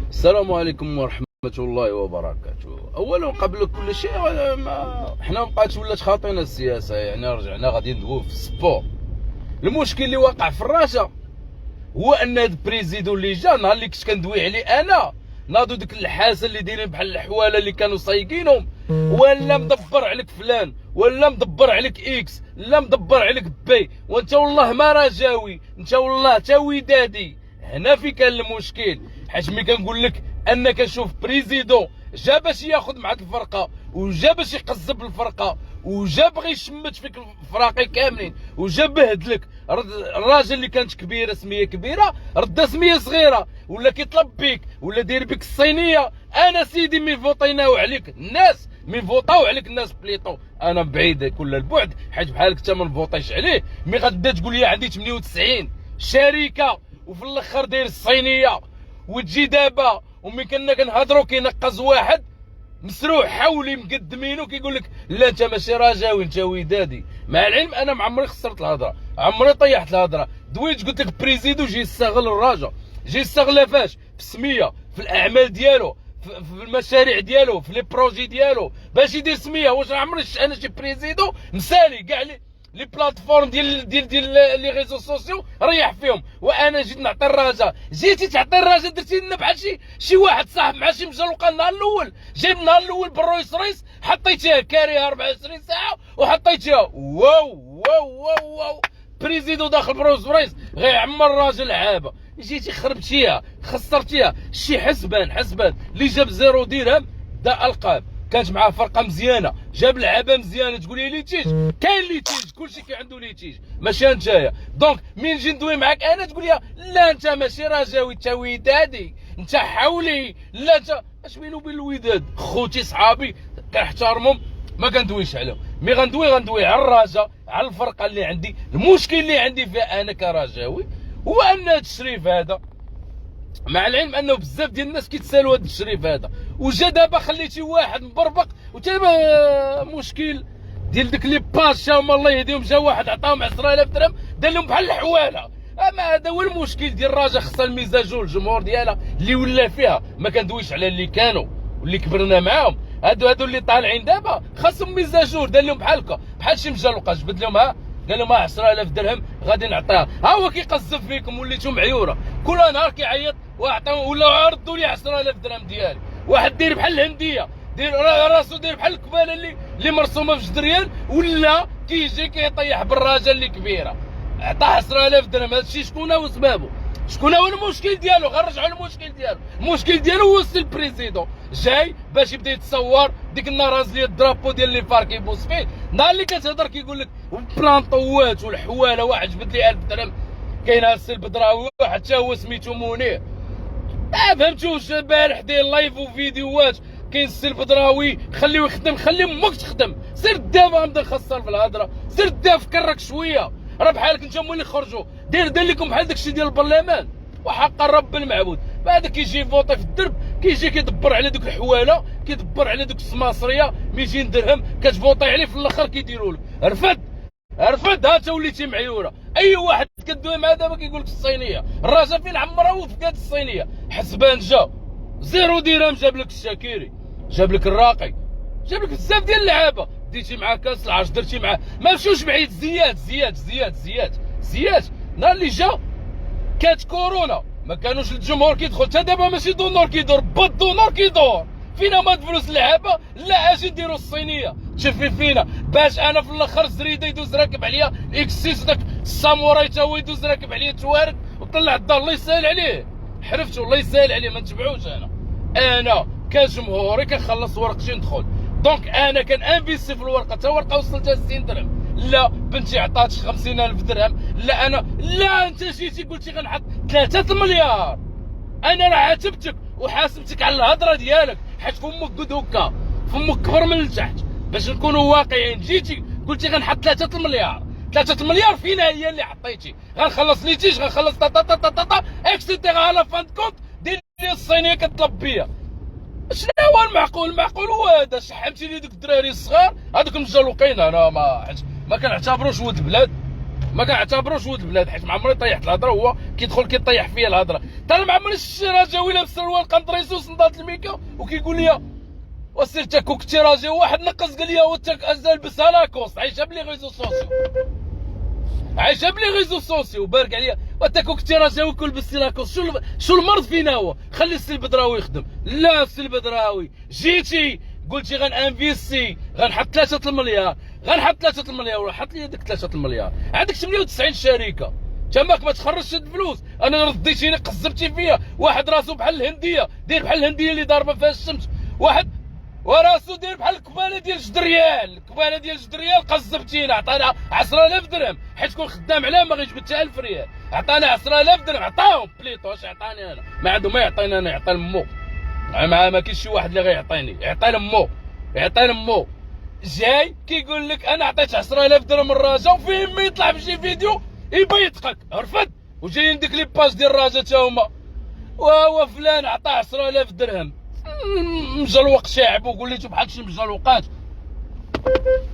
السلام عليكم ورحمة الله وبركاته. أولا قبل كل شيء حنا مبقاتش ولات خاطينا السياسة، يعني رجعنا غادي ندويو في السبور. المشكل اللي واقع في الراشا هو أن هاد البريزيدون اللي جا نهار اللي كنت كندوي عليه أنا ناضو ديك الحاسة اللي دايرين بحال الحوالة اللي كانوا صايقينهم، ولا مدبر عليك فلان ولا مدبر عليك اكس لا مدبر عليك بي، وانت والله ما رجاوي، انت والله تا ودادي. هنا في كان المشكل، حيت ملي كنقول لك ان كنشوف بريزيدون جا باش ياخذ معاك الفرقه وجا باش يقزب الفرقه وجا بغى يشمت فيك الفراقي كاملين وجا بهدلك. الراجل اللي كانت كبيره سميه كبيره ردا سميه صغيره، ولا كيطلب بيك ولا داير بك الصينيه. انا سيدي مي فوطيناو عليك الناس، مي فوطاو عليك الناس بليطو، انا بعيد كل البعد حيت بحالك انت ما نفوطيش عليه. مي غدا تقول لي عندي 98 شركه وفي الاخر داير الصينيه، وتجي دابا وملي كنا كنهضروا كينقز واحد مسروح حولي مقدمينو كيقول لك لا انت ماشي رجاوي انت ودادي. مع العلم انا ما عمري خسرت الهضره، عمري طيحت الهضره، دويت قلت لك بريزيدو جي يستغل الرجا، جي يستغلها فاش؟ في السميه، في الاعمال ديالو، في المشاريع ديالو، في لي بروجي ديالو باش يدير سميه. واش عمري انا شي بريزيدو مسالي كاع لي بلاتفورم ديال لي ريزو سوسيو ريح فيهم، وانا جيت نعطي الرجا. جيتي تعطي الرجا درتي لنا بحال شي واحد صاحب مع شي مجلوقه. النهار الاول جايب النهار الاول بالرويس ريس حطيتيها كاريها 24 ساعه وحطيتيها واو واو واو واو بريزيدو داخل برويس ريس غيعمر الراجل عابه. جيتي خربتيها خسرتيها. شي حسبان اللي جاب 0 درهم دا القاب، كانت معاه فرقه مزيانه، جاب لعابه مزيانه، تقولي لي تيج كاين لي تيج، كلشي كي عنده لي تيج ماشي نتايا. دونك مين نجي ندوي معاك انا تقول لي لا انت ماشي رجاوي انت ودادي انت حولي، لا انت اش بينو وبين الوداد؟ خوتي صحابي كنحترمهم ما كندويش عليهم، مي غندوي على الرجا، على الفرقه اللي عندي. المشكل اللي عندي فيها انا كرجاوي هو ان هذا التشريف هذا، مع العلم انه بزاف ديال الناس كيتسالوا هذا التشريف هذا، وجا دابا خليتي واحد مبربق وتا مشكل ديال ديك لي باشا هما الله يهديهم. جا واحد عطاهم 10,000 درهم دار لهم بحال الحواله. اما هذا هو المشكل ديال الرجا، خصها الميزاجو الجمهور ديالها اللي ولا فيها. ما كندويش على اللي كانوا واللي كبرنا معاهم، هادو اللي طالعين دابا خاصهم ميزاجور. دار لهم بحال هكا بحال شي مجلوقه جبد لهم قال لهم 10,000 درهم غادي نعطيها. ها هو كيقذف فيكم وليتو معيوره، كل نهار كيعيط وعطاو ولا ردوا لي 10,000 درهم ديالي. واحد داير بحال الهنديه، داير راسو داير بحال الكباله اللي مرسومه في جدريان، ولا كيجي كيطيح بالراجل اللي كبيره عطاه 10,000 درهم. هادشي شكون هو سبابه؟ شكون هو المشكل ديالو؟ غنرجعوا للمشكل ديالو. المشكل ديالو هو السي البريزيدون جاي باش يبدا يتصور ديك النهار هاز لي الدرابو ديال لي فار كيبوس فيه. النهار اللي كتهضر كيقول لك بلانطوات والحواله، واحد جبد لي 1000 درهم. كاين السي البدراوي واحد حتى هو سميتو منير، ما فهمتوش. البارح داير لايف وفيديوهات. كاين السي البدراوي خليه يخدم، خلي امك تخدم. سير دابا غنبدا نخسر في الهضره، سير دابا فكرك شويه. راه بحالك انت هما اللي خرجوا دار لكم بحال داكشي ديال البرلمان، وحق الرب المعبود. بعد كيجي يفوطي في الدرب، كيجي كيدبر على دوك الحواله، كيدبر على دوك السماصريه 200 درهم كتفوطي عليه، في الاخر كيديروا لك رفد. ها انت وليتي معيوره. اي واحد كدوي معاه دابا كيقول لك الصينيه. الراجل فين عمرها وفقات الصينيه؟ حسبان جا 0 درهم جاب لك الشاكيري، جاب لك الراقي، جاب لك بزاف ديال اللعابه. ديتي معاه كاس العرش، درتي معاه ما مشوش بعيد. زياد نهار اللي جا كانت كورونا ما كانوش الجمهور كيدخل. حتى دابا ماشي دونور كيدور، بالدونور كيدور. فينا ما فلوس اللعابه؟ لا اجي نديروا الصينيه تشفي فينا باش انا في الاخر الزريده يدوز راكب عليا اكسيس داك الساموراي تا هو يدوز راكب عليا توارد وطلع الدار. الله يسهل عليه، حرفتو الله يسهل عليه، ما نتبعوش. انا كجمهوري كنخلص ورقتي ندخل. دونك انا كنانفيستي في الورقه، حتى ورقه وصلتها 60 درهم. لا بنتي عطاتش 50,000 درهم. لا انت جيتي قلتي غنحط 3 مليار. انا راه عاتبتك وحاسبتك على الهضره ديالك، حيت فمك قد هكا، فمك كبر من التحت. باش نكونوا واقعيين، جيتي قلتي غنحط 3 مليار. 3 مليار فينا هي اللي حطيتي؟ غنخلص لي تيج، غنخلص طا اكسيتيرا على فان كونت. دير لي الصينيه كطلب بيا. شنو هو المعقول؟ المعقول هو هذا. شحمتي لي دوك الدراري الصغار هذوك المجلوقين. انا ما كنعتبروش ولد بلاد. ما كنعتبروش ولد البلاد، حيت ما عمري طيحت الهضره، هو كيدخل كيطيح فيا الهضره. حتى انا ما عمري شفت شي راجل لابس سروال قنطريسي وصندات الميكا وكيقول لي وسير تا كنتي راجل. واحد نقص قال لي لبسها لاكوست، عايشه بلي ريزو سوسيو، عايشه بلي ريزو سوسيو، بارك عليا. وانت كنتي راجل وكل لبستي لاكوست، شو المرض فينا هو؟ خلي السي البدراوي يخدم. لا السي البدراوي جيتي قلتي غنانفيستي، غنحط 3 المليار، غنحط 3 المليار، ولا حط لي ديك 3 المليار. عندك 98 شركه، تماك ما تخرجش الفلوس. انا رديتيني قزبتي فيا. واحد راسو بحال الهنديه، داير بحال الهنديه اللي ضاربه فيها الشمس، واحد وراسو داير بحال الكباله ديال جدريال، الكباله ديال جدريال. قزبتينا، عطانا 10000 درهم حيت كون خدام عليها ما غيجبد حتى 1000 ريال. عطانا 10000 درهم، عطاهم بليطو. اش عطاني انا؟ ما عنده ما يعطيني انا، يعطي لمو. ما كاينش شي واحد اللي غيعطيني، يعطي لمو، يعطي لمو. جاي كيقول لك انا عطيت 10000 درهم الراجا، وفين ما يطلع في شي فيديو يبيطقك. رفد وجايين ديك لي باج ديال الراجا تا هما، وهو فلان عطاه 10000 درهم. مجلوق شاعب، ووليتو بحال شي مجلوقات،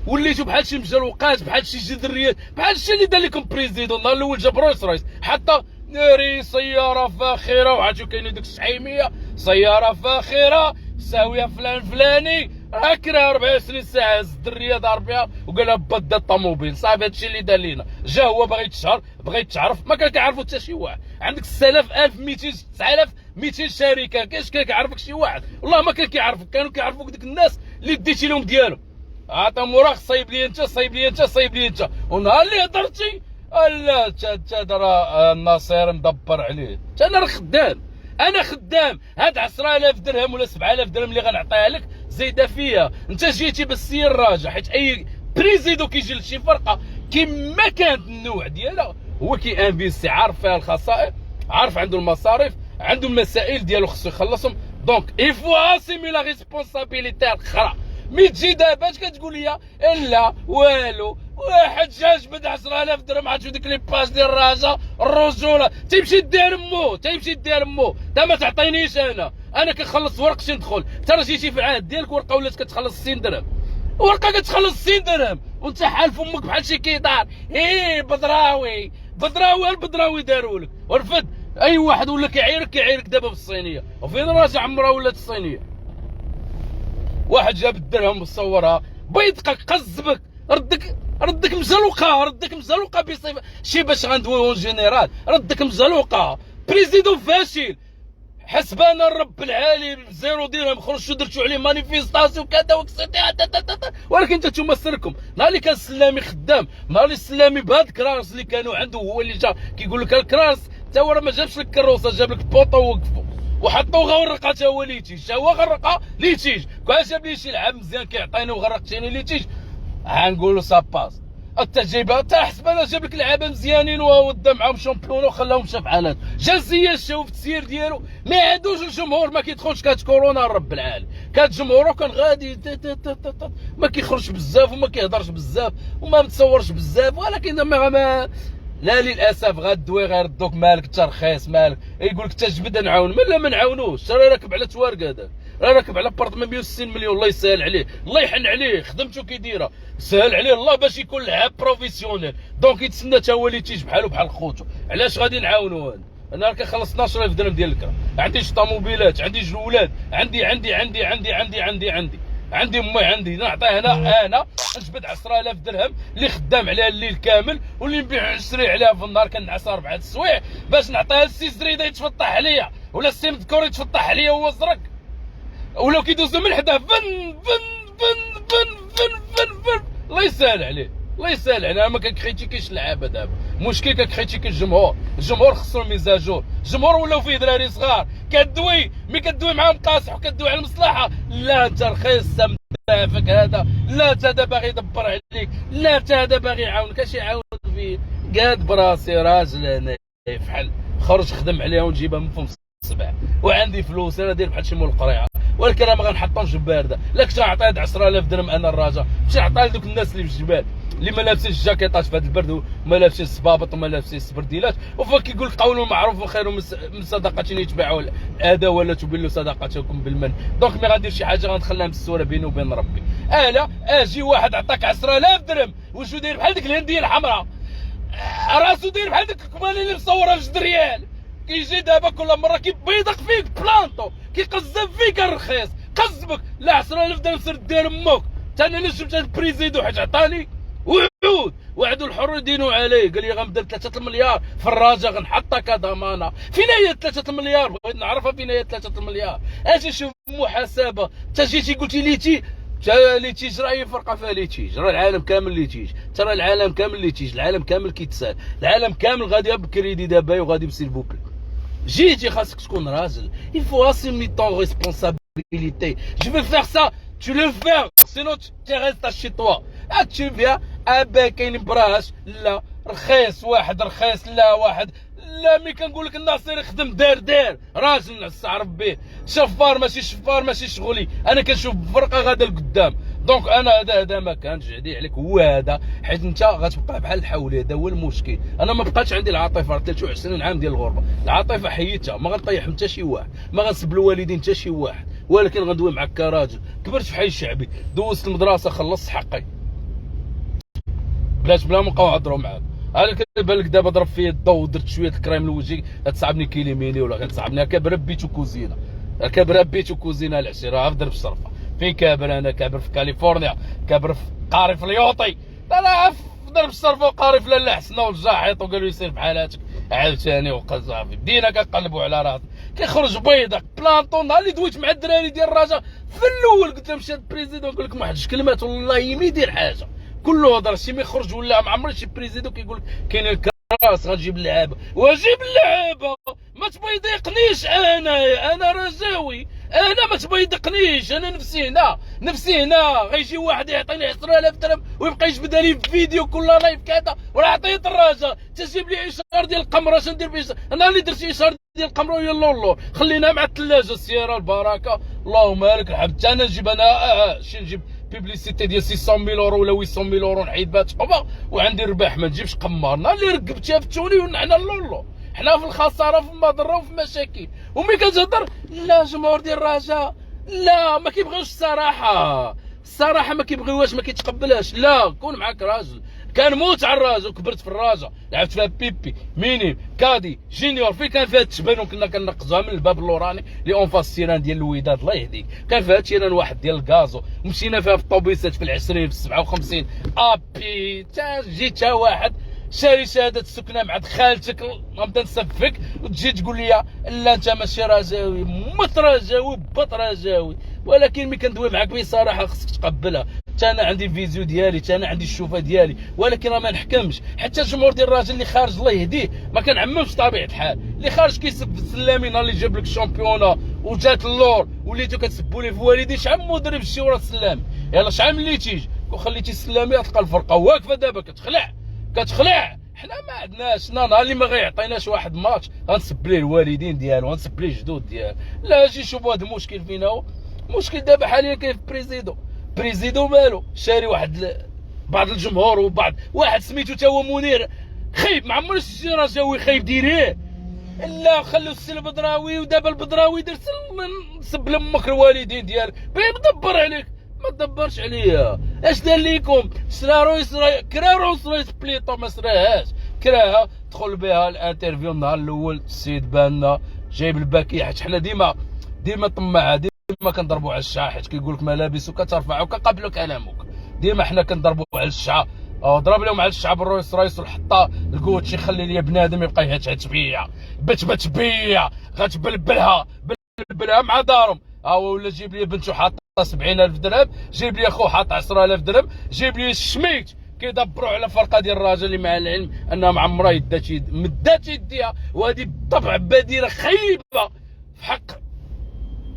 وليتو بحال شي مجلوقات، بحال شي جدريات، بحال الشيء اللي دار لكم بريزيدون. النهار الاول جاب رويس رويس، حتى ناري سياره فاخره، وعاد كاينين ديك الشحيميه سياره فاخره ساويه فلان فلاني، راه كرا 4 سنين ساعه الدريه دار بها وقال لها با دا الطوموبيل. صافي هادشي اللي دار لينا. جا هو باغي يتشهر، باغي يتعرف، ما كان كيعرفو حتى شي واحد. عندك 6000 1200 9200 شركه، كاش كان كيعرفك شي واحد؟ والله ما كان كيعرفك. كانوا كيعرفوك ديك الناس اللي ديتي لهم ديالهم. عطا موراك صايب لي انت، صايب لي انت، صايب لي انت. ونهار اللي هضرتي لا تا راه النصير مدبر عليه. انا راه خدام، انا خدام. هاد 10000 درهم ولا 7000 درهم اللي غنعطيها لك زايده فيا. انت جيتي بالسير الراجع، حيت اي بريزيدو كيجي لشي فرقه كيما كانت النوع ديالها هو كي انفيستي، عارف فيها الخسائر، عارف عنده المصاريف، عنده المسائل ديالو خصو يخلصهم. دونك ايفو اسيمي لا ريسبونسابيليتي الاخرى. مي تجي دابا اش كتقول لي؟ لا والو، واحد جا جبد 10000 درهم، عاد ديك لي باج ديال الراجا الرجوله تيمشي دير مو، تيمشي دير مو. تا ما تعطينيش انا كنخلص ورق شي ندخل. ترى جيتي في العهد ديالك ورقه ولات كتخلص 60 درهم، ورقه كتخلص 60 درهم، وانت حال فمك بحال شي كيدار. بدراوي بدراوي البدراوي دارولك ورفد. اي واحد ولا كيعيرك دابا بالصينيه. وفين راجع عمرها ولات الصينيه؟ واحد جاب الدرهم وصورها بيدقك قزبك، ردك مزلوقه بصفه شي باش غندوي اون جينيرال. ردك مزلوقه، بريزيدون فاشل، حسبانا الرب العالي بزيرو درهم. خرجتوا درتوا عليه مانيفيستاسيون كذا وكسيتي، ولكن انت تمثلكم. نهار اللي كان السلامي خدام، نهار اللي السلامي بهاد الكراس اللي كانوا عنده، هو اللي جا كيقول لك الكراس تا هو راه ما جابش لك كروسه، جاب لك بوطه ووقفوا وحطوا غرقه. تا هو ليتيج، تا هو غرقه ليتيج. كان جاب لي شي لعاب مزيان كيعطيني وغرقتيني ليتيج، غنقولوا ساباس. انت جايبها تا حسب انا جاب لك لعابه مزيانين ودا معاهم شامبيون وخلاهم مشى فحالات. جا زياد شوف التسيير ديالو، ما عندوش الجمهور، ما كيدخلش. كانت كورونا الرب العالي، كانت جمهوره كان غادي ما كيخرجش بزاف وما كيهضرش بزاف وما متصورش بزاف. ولكن ما لا للاسف غدوي غيردوك. مالك انت رخيص، مالك يقول لك تجبد نعاون. لا ما نعاونوش، راه راكب على توارق. هذاك راه راكب على بارطمون 160 مليون. الله يسهل عليه، الله يحن عليه، خدمته كي دايره سهل عليه الله باش يكون لعاب بروفيسيونيل. دونك يتسنى تا هو اللي تيجي بحالو بحال خوتو. علاش غادي نعاونو؟ انا راه كنخلص 12000 درهم ديال الكرا، عندي شي طوموبيلات، عندي جوج ولاد، عندي امي، عندي نعطيه انا نجبد 10000 درهم اللي خدام عليها الليل كامل، واللي نبيع 20 عليها في النهار كنعس 4 السوايع باش نعطيها للسي زريده يتفطح عليا، ولا السي مذكور يتفطح عليا وهو زرق، ولاو كيدوزو من حدا فن. الله يسهل عليه، الله يسهل عليه. ما كنكريتيكيش اللعابه دابا، مشكل كنكريتيكي الجمهور. الجمهور خصو ميزاجور. الجمهور ولاو فيه دراري صغار كدوي، مي كدوي معاهم قاصح وكدوي على المصلحه. لا انت رخيص دافك هذا، لا انت هذا باغي يدبر عليك، لا انت هذا باغي يعاونك. اش يعاون فيه؟ قاد براسي راجل انا فحال خرج خدم عليها ونجيبها من فم السبع، وعندي فلوس انا داير بحال شي مول القريعه. ولكن راه ما غنحطهمش بارده. لا كنت غنعطيه 10000 درهم انا الراجا، ماشي نعطيها لدوك الناس اللي في الجبال اللي ما لابسينش الجاكيطات في هذا البرد، وما لابسين الصبابط، وما لابسين السبرديلات. وفا كيقول لك قول معروف وخير من صدقه يتبعوا هذا، ولا تبلوا صدقتكم بالمن. دونك مي غندير شي حاجه غنخليها مستوره بيني وبين ربي. انا اجي واحد عطاك 10000 درهم وشو داير بحال ديك الهنديه الحمراء، راسو داير بحال ديك الكمانه اللي مصوره في 6 ريال. كيجي دابا كل مره كيبيضق فيك بلانطو، كيقزب فيك الرخيص، قزبك لا 10000 درهم سير دير امك. تا انا اللي شفت هاد البريزيدو حيت عطاني وعود، وعدوا الحر يدينوا عليه، قال لي غنبدا ب 3 المليار في الراجا غنحطها كضمانه. فين هي 3 المليار؟ بغيت نعرفها فين هي 3 المليار. اجي شوف محاسبه، انت جيتي قلتي ليتيج راه هي فرقه فيها ليتيج، راه العالم كامل ليتيج، ترى العالم كامل ليتيج، العالم كامل كيتسال، العالم كامل غادي بكريدي دابا وغادي بسيل بوبل. جيتي خاصك تكون راجل. il faut assumer ton responsabilité. je vais faire ça, tu le fais sinon tu restes chez toi. tu viens كاين براش لا رخيص واحد رخيص لا واحد لا. مي كنقول لك الناصر يخدم دار راجل نستعرف به، شفار ماشي شفار ماشي شغلي. انا كنشوف فرقه غادا لقدام. دونك انا هذا ما كانش عندي عليك هو هذا، حيت انت غتبقى بحال الحولي. هذا هو المشكل. انا ما بقاتش عندي العاطفه، 23 عام ديال الغربه، العاطفه حيدتها. ما غنطيح حتى شي واحد، ما غنسب الوالدين حتى شي واحد، ولكن غندوي معاك كراجل. كبرت في حي الشعبي، دوزت المدرسه، خلصت حقي، بلا ما نبقاو نهضروا معاك. انا كيبان لك دابا ضرب فيا الضو ودرت شويه الكريم لوجهي غتصعبني كيليميني ولا غتصعبني. كابر بيت وكوزينه، كابر بيت وكوزينه العشيره راه في درب الشرفه. فين كابر؟ انا كابر في كاليفورنيا، كابر في قاري في اليوطي. لا في درب الشرفه وقاري في لاله حسنه والجاحيط، وقالوا يسير بحالاتك عاوتاني. وبقى صافي بدينا كنقلبوا على راسنا. كيخرج بيضك بلانطون. نهار اللي دويت مع الدراري ديال الرجاء في الاول قلت لهم شي البريزيدون نقول لكم واحد 2 كلمات والله ما يدير حاجه، كله هضر. شي ما يخرج ولا ما عمري شي بريزيدون كيقول لك كاين الكراس غنجيب اللعابه. واجيب اللعابه ما تبيضيقنيش. انا رجاوي، انا ما تبيضقنيش. انا نفسي هنا غيجي واحد يعطيني 10000 درهم ويبقى يجبدها لي في فيديو كل لايف كذا، وراه عطيت الرجاء تجيب لي اشاره ديال القمر. اش ندير بإشارة؟ انا اللي درت اشاره ديال القمر ويا اللولور خلينا مع الثلاجه السياره البركه. اللهم لك الحمد. انا نجيب انا شي نجيب بيبليسيتي ديال 600,000 يورو ولا 800,000 يورو نحيد بها تحفه وعندي ربح. ما نجيبش قمار. نهار اللي ركبتيها في التوني ونحنا اللولو، حنا في الخساره وفي المضره وفي مشاكل. وملي كتهضر لا جمهور ديال الرجاء لا ما كيبغيوش الصراحه ما كيبغيوهاش، ما كيتقبلهاش. لا كون معاك راجل. كنموت على الرجاء وكبرت في الرجاء، لعبت فيها بيبي مينيم كادي جينيور. فين كان فيها التبان وكنا كنقزوها من الباب اللوراني اللي اون فاس تيران ديال الوداد الله يهديك. كان فيها تيران واحد ديال الكازو، مشينا فيها في الطوبيسات في 20 في 57 ابي. تا جيت تا واحد شاري شهاده السكنه مع خالتك غنبدا نسفك وتجي تقول لي لا انت ماشي رجاوي. مت رجاوي بط رجاوي، ولكن ملي كندوي معاك بصراحه خصك تقبلها. حتى انا عندي الفيزيو ديالي، حتى انا عندي الشوفه ديالي، ولكن راه ما نحكمش. حتى الجمهور ديال الراجل اللي خارج الله يهديه ما كنعممش طبيعه الحال. اللي خارج كيسب في السلامي نهار اللي جاب لك الشامبيونا وجات اللور وليتو كتسبوا ليه في والديه. شحال من مدرب شتي ورا السلامي؟ يلاه شحال من ليتيج وخليتي السلامي تلقى الفرقه واقفه دابا كتخلع. حنا ما عندناش نهار اللي ما غيعطيناش واحد ماتش غنسب ليه الوالدين ديالو، غنسب ليه الجدود ديالو. لا اجي شوف هذا المشكل فينا هو. المشكل دابا حاليا كاين في بريزيدو مالو شاري بعض الجمهور وبعض واحد سميتو تا هو منير خايب. ما عمرش شي رجاوي خايب ديريه. لا خلوا السي البدراوي، ودابا البدراوي دار سب لامك الوالدين ديالك باين مدبر عليك. ما تدبرش عليا. اش دار ليكم؟ شرا رويس كرا رويس بليطو ما شراهاش، كراها دخل بها الانترفيو النهار الاول. السيد باننا جايب الباكيه، حيت حنا ديما طماعه، ديما كنضربوا على الشعه، حيت كيقول لك ملابسك ترفع وكنقبلوا كلامك. ديما حنا كنضربوا على الشعه. ضرب لهم على الشعب الرويس رايس والحطه الكوتشي خلي لي بنادم يبقى يهتهت بيا بت بيا غتبلبلها مع دارهم. ولا جيب لي بنته حاطه 70,000 درهم، جيب لي اخو حاط 10,000 درهم، جيب لي الشميت كيدبروا على فرقه ديال الراجل اللي مع العلم انها معمره مدات يديها. وهذه بالطبع بديره خايبه في حق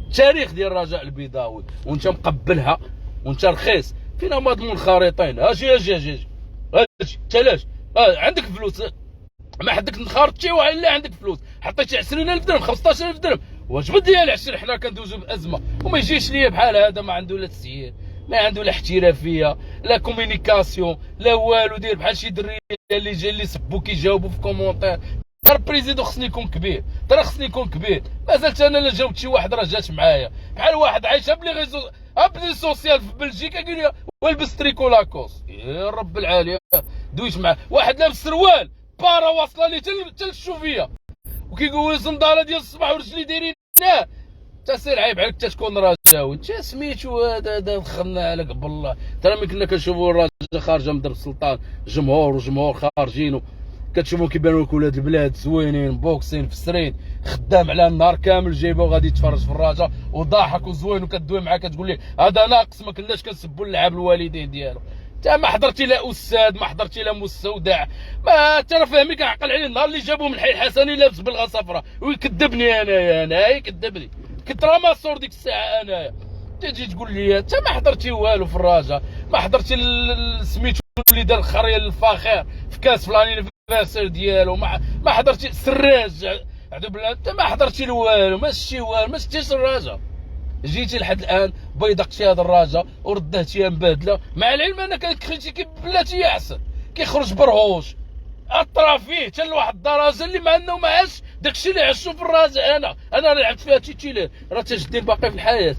التاريخ ديال الرجاء البيضاوي، وانت مقبلها وانت رخيص. فين هما هاد المنخرطين؟ اجي تلاش عندك فلوس ما حدك نخرطتي ولا عندك فلوس حطيتي 20,000 درهم 15,000 درهم واجبد ديال 20. حنا كندوزو بازمه وما يجيش ليا بحال هذا ما عنده لا تسيير، ما عنده لا احترافيه، لا كومينيكاسيون، لا والو. داير بحال شي دريه اللي جا اللي سبو كيجاوبوا في كومونتير. ترى البريزيدون خصني يكون كبير، مازالت انا لا جاوبت شي واحد راه جات معايا بحال واحد عايشه بلي غيزو ابني سوسيال في بلجيكا قال لي والبس تريكو لاكوس، يا رب العالي دويت معاه واحد لابس سروال بارا واصله لي حتى للشوفيه وكيقول لي صنداله ديال الصباح ورجلي دايرين انت سير عيب عليك تكون راجل انت سميتو هذا دخلنا على قبل الله. ترى ملي كنا كنشوفوا الراجل خارجه من درب السلطان جمهور خارجين كتشوفوا كيبانوا لك ولاد البلاد زوينين بوكسين فسرين خدام على النهار كامل جايبه وغادي يتفرج في الراجا وضاحك وزوين وكدوي معاه كتقول ليه هذا ناقص ما كناش كنسبوا اللعاب الوالدين ديالو. انت ما حضرتي لا استاذ ما حضرتي لا مستودع ما ترى فهمي كنعقل عليه النهار اللي جابوه من الحي الحسني لابس بلغه صفراء ويكذبني انايا يكذبني كنت راه ماسور ديك الساعه انايا. تجي تقول لي انت ما حضرتي والو في الراجا ما حضرتي سميتو اللي دار الخريه الفاخر في كاس فلاني الفاسر ديالو ما حضرتي سراج عذب بالله انت ما حضرتي والو ما شتي والو ما شتيش الراجا. جيتي لحد الان بيضقتي هذا الراجا وردهتيها مبادله مع العلم انك خرجتي كي بلاتي احسن كيخرج برهوش اطرا فيه حتى لواحد الدرجه اللي مع انه ما عاش داكشي اللي عشو في الراجا. انا لعبت فيها تيتيلي راه تجدين باقي في الحياه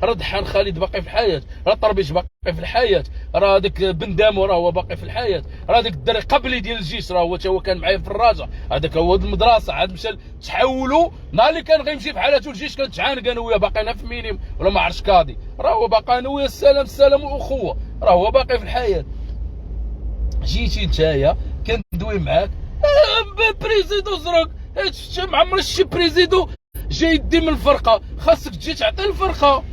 راه دحان خالد باقي في الحياه راه طربيش باقي في الحياه راه داك بن دامو راه هو باقي في الحياه راه داك الدري قبلي ديال الجيش راه هو كان معايا في الراجا هذاك هو المدرسه عاد مشى تحولوا نهار اللي كان غيمشي في حالته الجيش كنتعانق انا وياه باقينا في مينيم ولا ما عرفتش كاضي راه هو باقي انا وياه السلام والاخوه راه هو باقي في الحياه. جيتي نتايا كندوي معاك بريزيدو زرق شفت ما عمر شي بريزيدو جاي يدي من الفرقه خاصك تجي تعطي الفرقه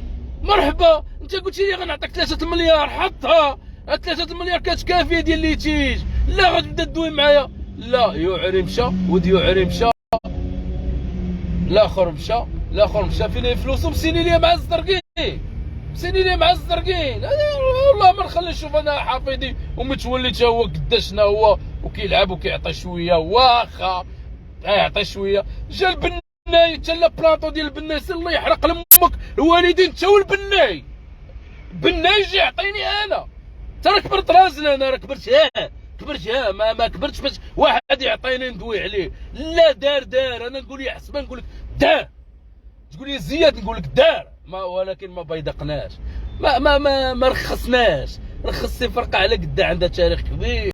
مرحبا. انت قلتي لي غنعطيك 3 مليار حطها 3 مليار كافيه ديال اللي تيج لا غتبدا تدوي معايا لا يوعري مشى ود يوعري مشى الاخر مشى فين فلوسهم مسيني ليا مع الزرقين والله ما نخلي نشوف انا حافظي ومتولي حتى هو قداشنا هو وكيلعب وكيعطي شويه واخا يعطي شويه جا البناي حتى لا بلاطو ديال البناي سير الله يحرق لامك الوالدين حتى والبناي يجي يعطيني انا ترى كبرت راسنا انا راه كبرت ما كبرتش باش واحد يعطيني ندوي عليه لا دار انا نقول يا حسبان نقول لك دار تقول لي زياد نقول لك دار ولكن ما بيدقناش ما رخصناش رخصتي فرقه على قد عندها تاريخ كبير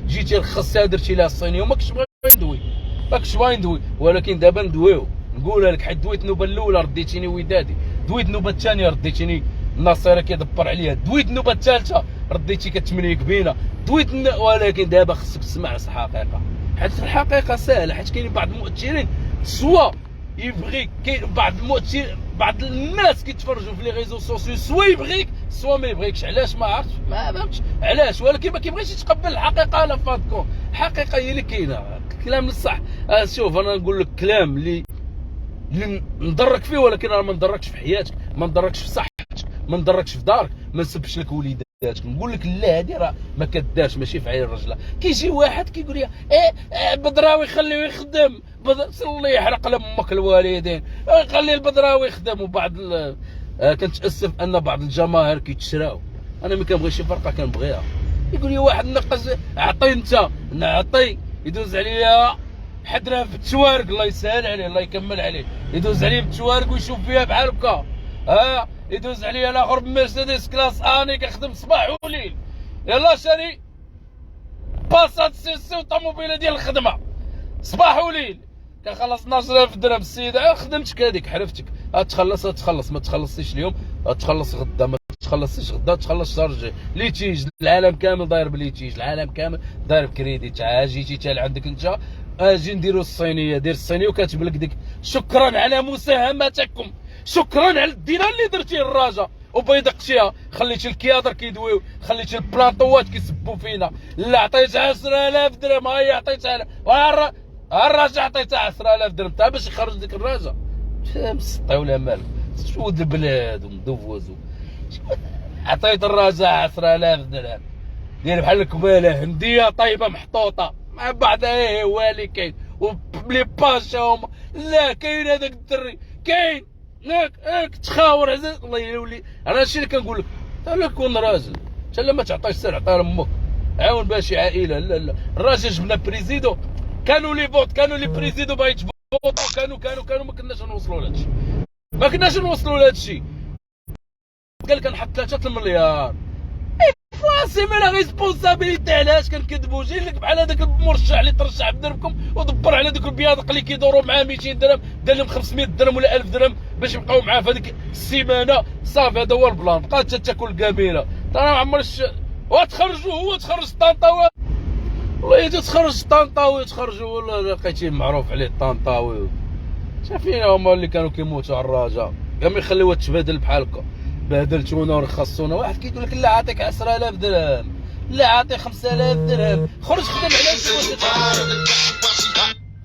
جيتي رخصتها درتي لها الصينيه وماكش باغي ندوي ولكن دابا ندويو نقولها لك حيت دويت النوبه الاولى رديتيني ودادي دويت النوبه الثانيه رديتيني الناصره كيدبر عليا دويت النوبه الثالثه رديتي كتمنيك بينا ولكن دابا خصك تسمع الحقيقه حيت الحقيقه سهله حيت كاينين بعض المؤثرين سوا يبغيك كاين بعض المؤثرين بعض الناس كيتفرجوا في لي ريزو سوسيو سوا يبغيك سوا ما يبغيكش علاش ما عرفتش ما فهمتش علاش ولكن ما كيبغيش يتقبل الحقيقه على فاتكم الحقيقه هي اللي كاينه الكلام الصح. شوف انا نقول لك كلام اللي نضرك فيه ولكن راه ما نضركش في حياتك ما نضركش في صحتك ما نضركش في دارك ما نسبش لك وليداتك نقول لك لا هذه راه ما كدارش ماشي في عين الرجله. كيجي واحد كيقول لي بدراوي خليه يخدم الله يحرق لامك الوالدين خلي البدراوي يخدم وبعض كنتاسف ان بعض الجماهير كيتشراو انا ما كنبغيش شي فرقه كنبغيها يقول لي واحد نقص عطي انت نعطي يدوز عليا حدنا في التوارق الله يسهل عليه الله يكمل عليه يدوز عليه بالتوارق ويشوف فيها بحال هكا يدوز عليا الاخر بمرسيدس كلاس اني كنخدم صباح وليل يلاه شاري باسات سي وطوموبيله ديال الخدمه صباح وليل كنخلص 12000 درهم السيده خدمتك هذيك حرفتك تخلص ما تخلصيش اليوم تخلص غدا ما تخلصيش غدا تخلص الشهر الجاي ليتيج العالم كامل داير بليتيج العالم كامل داير بكريديت جيتي حتى عندك انت اجي نديرو الصينيه دير الصينيه وكاتب لك ديك شكرا على مساهمتكم شكرا على الدينار اللي درتيه للراجا وبيدقتيها خليتي الكيادر كيدويو خليتي البلاطوات كيسبوا فينا لا عطيتها 10000 درهم هي عطيتها الراجا عطيتها 10000 درهم تا باش يخرج ديك الراجا مسطي ولا مالك شود البلاد ومدوزو عطيت الراجا 10000 درهم ديال بحال الكباله هنديه طيبه محطوطه مع بعضها والي كاين وبلي باشا هما لا كاين هذاك الدري كاين هاك تخاور عزيز الله يولي انا هادشي اللي كنقول لك لا كون راجل حتى لا ما تعطيش سير عطيها لامك عاون باش شي عائله لا الراجل جبنا بريزيدو كانوا لي فوت كانوا لي بريزيدو باغي يتفوتوا كانوا ما كناش نوصلوا لهادشي قال لك نحط 3 المليار. فراسي من لا ريسبونسابيلتي. علاش كنكذبوا؟ جاي لك بحال هذاك المرشح اللي ترشح بدربكم ودبر على دوك البياضق اللي كيدوروا معاه 200 درهم، دار لهم 500 درهم ولا 1000 درهم باش يبقاو معاه في هذيك السيمانه. صافي هذا هو البلان. بقات تاكل كاميله. انا ما عمرش وتخرجوا. هو تخرج طنطاوي والله الا تخرج طنطاوي تخرجوا والله لقيتيه معروف عليه طنطاوي. شافين هما اللي كانوا كيموتوا على الرجاء كاع ما يخليوها تبادل بحال هكا. بهدلتونا ورخصونا. واحد كيقول لك لا عاطيك 10000 درهم، لا عاطي 5000 درهم. خرج خدم على شي باش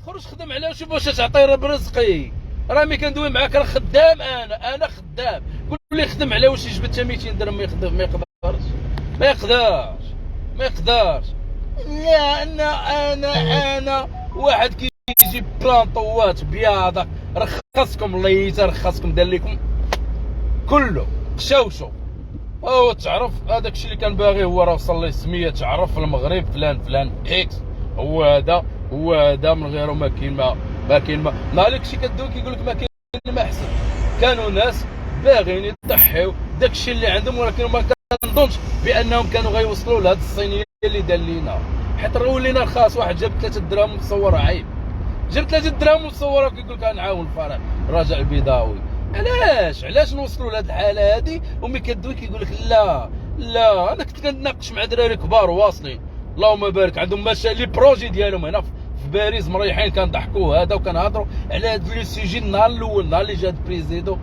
خرج خدم على شي باش تعطي رب رزقي. راه ملي كندوي معاك راه خدام. انا خدام. قول لي خدم على واش يجبد 200 درهم. ما يقدرش ما يقدرش. لا انا واحد كيجي بلانطوات بياضك رخصكم الله يترخصكم دار لكم كله قشاوشو. هو تعرف هذاك الشيء اللي كان باغي هو راه وصل ليه سميه تعرف في المغرب فلان اكس. هو هذا من غيره ما كاين ما مالك شي كدوي كيقول لك ما كاين ما احسن. كانوا ناس باغيين يضحيو داك الشيء اللي عندهم، ولكن ما كنظنش بانهم كانوا غيوصلوا لهاد الصينيه اللي دار لينا. حيت راه ولينا رخاص. واحد جاب 3 دراهم مصوره عيب. جاب 3 دراهم مصوره كيقول لك غنعاون الفرح راجع البيضاوي. علاش نوصلوا لهاد الحاله هادي؟ وملي كدوي كيقول لك لا انا كنت كنتناقش مع دراري كبار واصلين اللهم بارك عندهم مشاريع لي بروجي ديالهم هنا في باريس مريحين. كنضحكوا هذا وكنهضروا على هاد لي سيجي. النهار الاول نهار اللي جا بريزيدو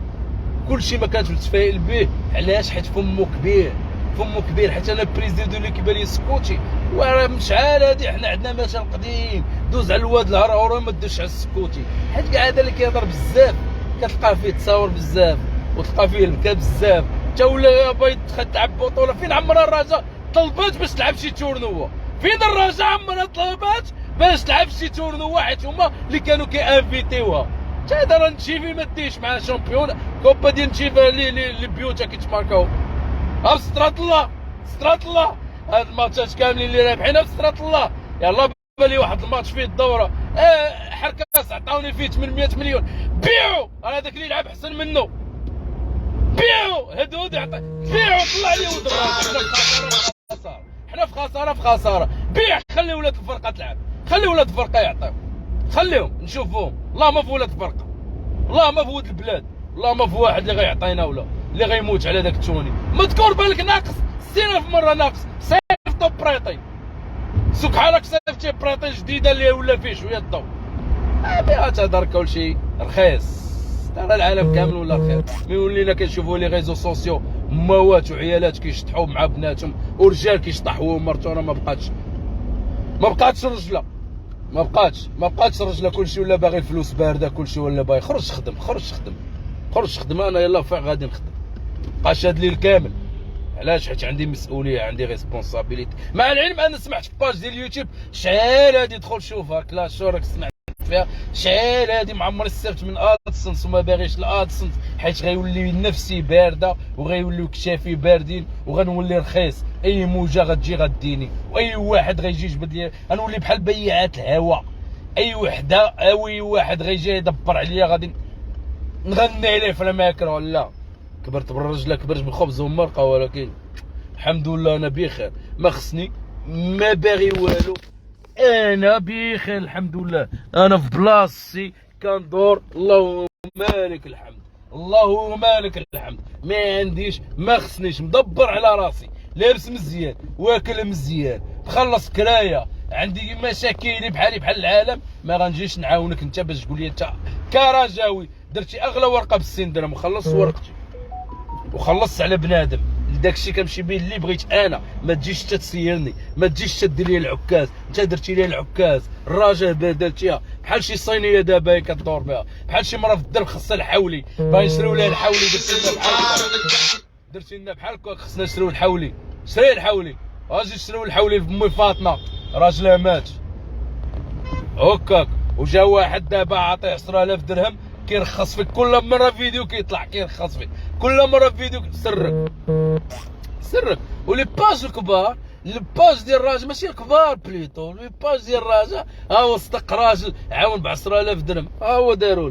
كلشي ما كانش متفائل به. علاش؟ حيت فمو كبير. حيت انا بريزيدو اللي كيبان لي سكوتي وراه من شحال هادي حنا عندنا مثل قديم دوز على الواد الهرهوري ما دوزش على السكوتي. حيت كاع هذا اللي كيهضر بزاف كتلقاه فيه تصاور بزاف وتلقى فيه البكا بزاف. تا ولا باغي تلعب بطوله. فين عمرها الرجاء طلبات باش تلعب شي تورنوا؟ فين الرجاء عمرها طلبات باش تلعب شي تورنوا؟ حيت هما اللي كانوا كيانفيتيوها. تا هذا راه نتشيفي ما ديش مع شامبيون كوبا ديال نتشيفا اللي بيوتا كيتماركاو بسترات الله. هاد الماتشات كاملين اللي رابحينها بسترات الله. يلاه بالي واحد الماتش فيه الدوره حركاس عطاوني فيه 800 مليون. بيعوا راه هذاك اللي يلعب احسن منه. بيعوا هدود بيعوا طلع لي ولد الراجل. حنا في خساره. بيع خلي ولاد الفرقه تلعب. خلي ولاد الفرقه يعطيو. خليهم نشوفوهم. والله ما في ولاد الفرقه. والله ما في ولد البلاد. والله ما في واحد اللي غيعطينا ولا اللي غيموت على داك التوني. مذكور بالك ناقص 60,000 مره ناقص. صيفطو بريطي سوك حالك صيفطتي بريطي جديده اللي ولا فيه شويه الضوء. بها تهضر كلشي رخيص. ترى العالم كامل ولا رخيص. ملي ولينا كنشوفوا لي ريزو سوسيو موات وعيالات كيشطحوا مع بناتهم ورجال كيشطحوا ومرتو. ما بقاتش رجله. ما بقاتش رجله. كلشي ولا باغي الفلوس بارده. كلشي ولا باغي خرج خدم. انا يلا فين غادي نخدم؟ بقاش هاد الليل كامل. علاش؟ حيت عندي مسؤوليه عندي ريسبونسابيلتي. مع العلم انا سمعت في باج ديال اليوتيوب شحال هادي دخل شوفها كلاش راك سمعت فيها شحال هادي ما عمري استفدت من ادسنس وما باغيش الادسنس حيت غيولي نفسي بارده وغيوليو كتافي باردين وغنولي رخيص. اي موجه غتجي غديني واي واحد غيجي يجبد لي غنولي بحال بياعات الهواء. اي واحد غيجي يدبر عليا غادي نغني عليه في الماكله. ولا كبرت بالرجله كبرت بالخبز والمرقه. ولكن الحمد لله انا بخير. ما خصني ما باغي والو. انا بخير الحمد لله. انا في بلاصتي كندور. اللهم لك الحمد. ما عنديش ما خصنيش. مدبر على راسي. لابس مزيان واكل مزيان مخلص كرايه. عندي مشاكل بحالي بحال العالم. ما غنجيش نعاونك انت باش تقول لي انت كرجاوي درتي اغلى ورقه ب60 درهم وخلصت ورقتي وخلصت على بنادم. لداك الشيء كنمشي به اللي بغيت انا. ما تجيش تسيرني. ما تجيش تدير لي العكاز. انت درتي لي العكاز الراجل بدلتيها بحال شي صينيه دابا كدور بها بحال شي مرا في الدرب خاصها الحولي. باغي نشريو لها الحولي. درتي لنا بحال هكا. خصنا نشريو الحولي. شري الحولي. اجي نشريو الحولي بمي فاطمه راجلها مات هكاك. وجا واحد دابا عاطيه 10,000 درهم كيرخص فيك. كل مره فيديو كيطلع كيرخص فيك. كل مره فيديو سرك. ولي باج الكبار الباج ديال الراجل ماشي الكبار بليتو. لي باج ديال الراجل ها هو صدق راجل عاون ب 10,000 درهم. ها هو داروا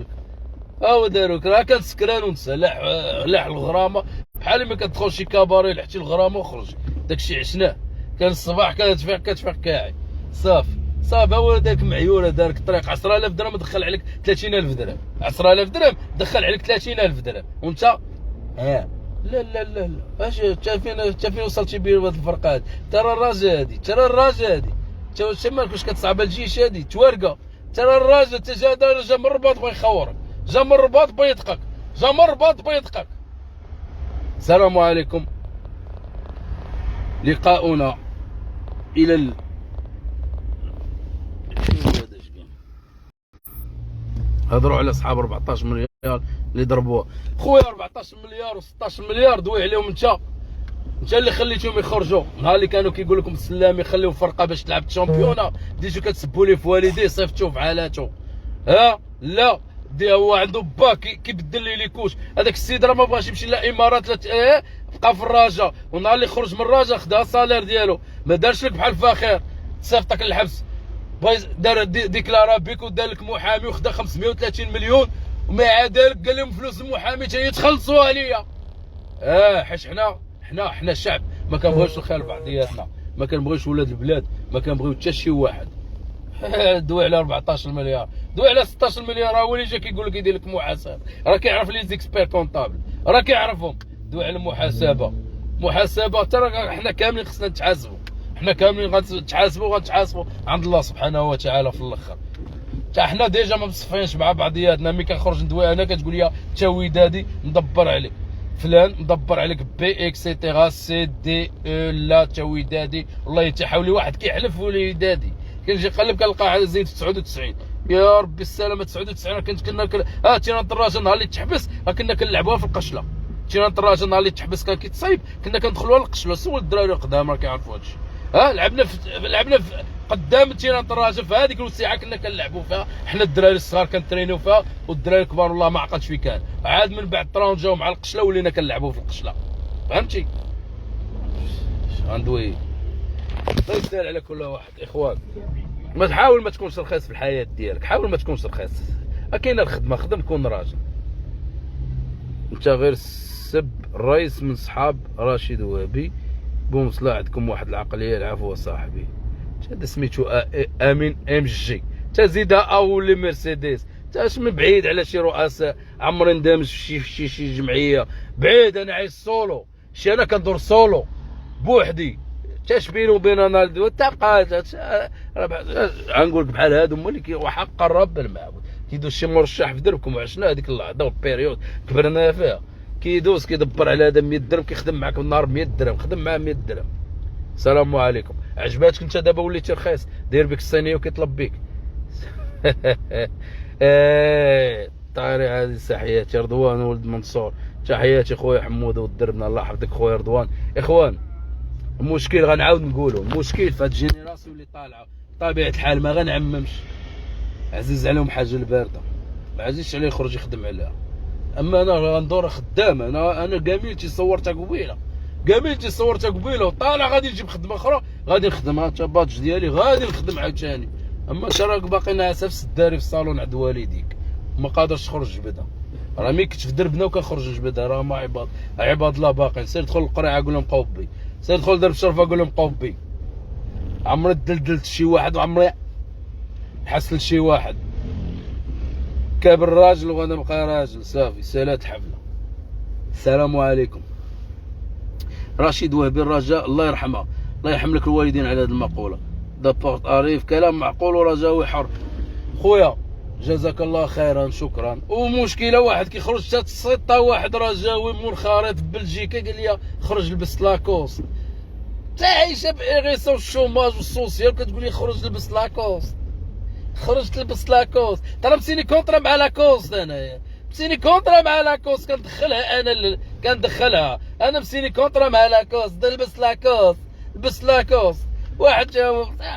لك راه كان سكران ونسى لاح الغرامه بحال ما كتدخل شي كاباري لحتي الغرام وخرج، داكشي عشناه. كان الصباح كتفيق كاعي، صافي هو داك معيوره دارك الطريق 10000 درهم دخل عليك 30000 درهم، 10000 درهم دخل عليك 30000 درهم، وانت لا لا لا لا اش انت فين وصلتي بيه بهاد الفرق هادي؟ ترى الراجل هادي انت مالك واش كتصعب الجيش هادي توارقه؟ ترى الراجل جا من الرباط بغا يخورك، جا من الرباط بيدقك، السلام عليكم. لقاؤنا الى هضروا على اصحاب 14 مليار اللي ضربوها. خويا 14 مليار و16 مليار دوي عليهم انت اللي خليتهم يخرجوا. نهار اللي كانوا كيقول لكم السلام يخليو فرقه باش تلعب الشامبيونا، بديتو كتسبوا ليه في والديه، صيفطوه في حالاته. لا هو عنده با كيبدل لي كوش. هذاك السيد راه ما بغاش يمشي لا امارات لا بقى في الرجاء، ونهار اللي خرج من الرجاء خدا الصالير ديالو، ما دارش لك بحال فخير تصيفطك للحبس. دار ديكلارا بيك ودار لك محامي وخدا 530 مليون، ومع ذلك قال لهم فلوس المحامي تا يتخلصوا عليا. حيت حنا الشعب ما كنبغيوش الخير بعضياتنا، ما كنبغيوش ولاد البلاد، ما كنبغيو حتى شي واحد. دوي على 14 مليار، دوي على 16 مليار، هو اللي جا كيقول لك يدير لك محاسبه، راه كيعرف لي زيكسبير كونطابل، راه كيعرفهم. دوي على المحاسبه، ترى حنا كاملين خصنا نتحاسبوا، حنا كاملين غنتحاسبوا عند الله سبحانه وتعالى في الاخر. حتى حنا ديجا ما مصفينش مع بعضياتنا. ملي كنخرج ندوي انا كتقول لي تا ودادي ندبر عليك، فلان ندبر عليك بي اكسيتيرا سي دي او لا تا ودادي، والله يتحاولي واحد كيحلف ودادي. كنجي نقلب كنلقى زيد في 99. يا ربي السلامه 99 كنا تيران الدراجه نهار اللي تحبس كنا كنلعبوها في القشله. تيران الدراجه نهار اللي تحبس كان كيتصايب كنا كندخلوها للقشله. سول الدراري القدام راه كيعرفوا هادشي. لعبنا في قدام تيران الدراجه في هذيك الوسيعه كنا كنلعبوا فيها حنا الدراري الصغار كنترينيو فيها، والدراري الكبار والله ما عقلتش فين كان. عاد من بعد طرون جاو مع القشله ولينا كنلعبوا في القشله، فهمتي؟ غندوي الله يسهل على كل واحد. اخوان ما تحاول ما تكونش رخيص في الحياه ديالك، حاول ما تكونش رخيص. كاينه الخدمه، خدم كون راجل. انت غير سب الرئيس من صحاب رشيد وهبي بومصلة، عندكم واحد العقليه. العفو صاحبي. هذا سميتو امين ام جي، تزيدها او لي مرسيدس. تاش من بعيد على شي رؤساء، عمري ندامج في شي جمعيه بعيد. انا عايش سولو، انا كندور سولو بوحدي. تاش بيني وبين انا تبقى غنقول لك بحال هادو هما اللي وحق الرب المعبود كيدوز شي مرشح في دربكم. وعشنا هذيك اللحظه والبيريود كبرنا فيها، كيدوز كيدبر على هذا 100 درهم، كيخدم معاك بالنهار 100 درهم، خدم معاه 100 درهم. السلام عليكم. عجباتك انت دابا وليتي رخيص، داير بك الصينيه وكيطلب بك. طاري هذه تحياتي رضوان ولد منصور، تحياتي خويا حمود ودربنا الله يحفظك خويا رضوان. اخوان المشكل غنعاود نقولوا، المشكل في هاد الجينيراسيون اللي طالعه بطبيعه الحال ما غنعممش، عزيز عليهم حاجه البارده، ما عزيزش عليه يخرج يخدم عليها. اما انا غندور خدام. انا كاملتي صورتها قبيله وطالع غادي نجيب خدمه اخرى، غادي نخدمها حتى باتش ديالي غادي نخدم عاوتاني. اما انت راك باقي ناعسه في السداري في الصالون عند والديك، ما قادرش تخرج جبدها. راه ملي كنت في دربنا وكنخرج جبدها راه ما عباد الله باقيين. سير دخل القريعه قول لهم قوبي، سير دخل درب الشرفه قول لهم قوبي. عمري دلدلت شي واحد وعمري حسل شي واحد. كابر راجل وانا بقى راجل، صافي سالات حفله. السلام عليكم. رشيد وهبي الرجاء الله يرحمها، الله يرحم لك الوالدين على هذه المقوله. دابورت اريف كلام معقول ورجاوي حر. خويا جزاك الله خيرا شكرا. ومشكله واحد كيخرج تسيطا واحد رجاوي منخرط في بلجيكا قال لي خرج لبس لاكوست. عايشه بإغيصه والشوماج والسوسيال كتقول لي خرج لبس لاكوست، خرجت لبس لاكوست. ترى مسيني كونطرا مع لاكوست، انايا مسيني كونطرا مع لاكوست كندخلها انا كندخلها انا مسيني كونطرا مع لاكوست. لبس لاكوست. واحد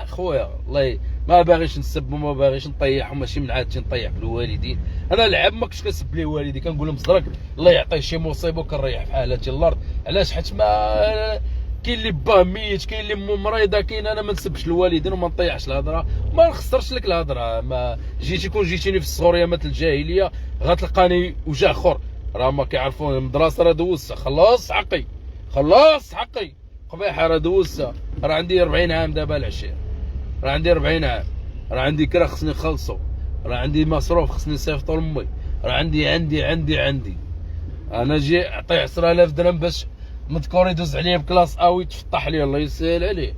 خويا الله ما باغيش نسب وما باغيش نطيح، وماشي من عادتي نطيح بالوالدين. انا العب ما كنتش كنسب ليه والدي، كنقول لهم صدرك الله يعطيه شي مصيبه وكنريح في حالتي الارض. علاش؟ حيت ما كاين اللي باه ميت، كاين اللي مو مريضه، كاين انا ما نسبش الوالدين وما نطيحش الهضره، ما نخسرش لك الهضره. ما جيتي كون جيتيني في الصغوريه مثل الجاهليه غتلقاني وجه اخر راه ما كيعرفون المدرسه راه دوزتها، خلاص حقي خلاص حقي قبيحه راه دوزتها. راه عندي 40 عام دابا العشير، راه عندي 40 عام، راه عندي كرا خصني نخلصو، راه عندي مصروف خصني نصيفطو لامي، راه عندي انا جي عطيه 10000 درهم باش مذكور يدوز عليا بكلاس ا ويتفطح لي، الله يسهل عليه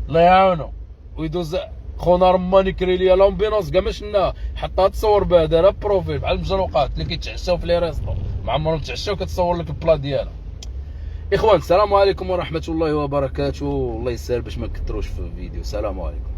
الله يعاونو ويدوز. خونا رماني كري ليا لومبينونس كاع ما شناها، حطها تصور بها دايره بروفيل بحال المجروقات اللي كيتعشاو في لي ريستو ما عمرهم تعشاو كتصور لك البلا ديالها. اخوان السلام عليكم ورحمه الله وبركاته. الله يسهل باش ما نكثروش في الفيديو. السلام عليكم.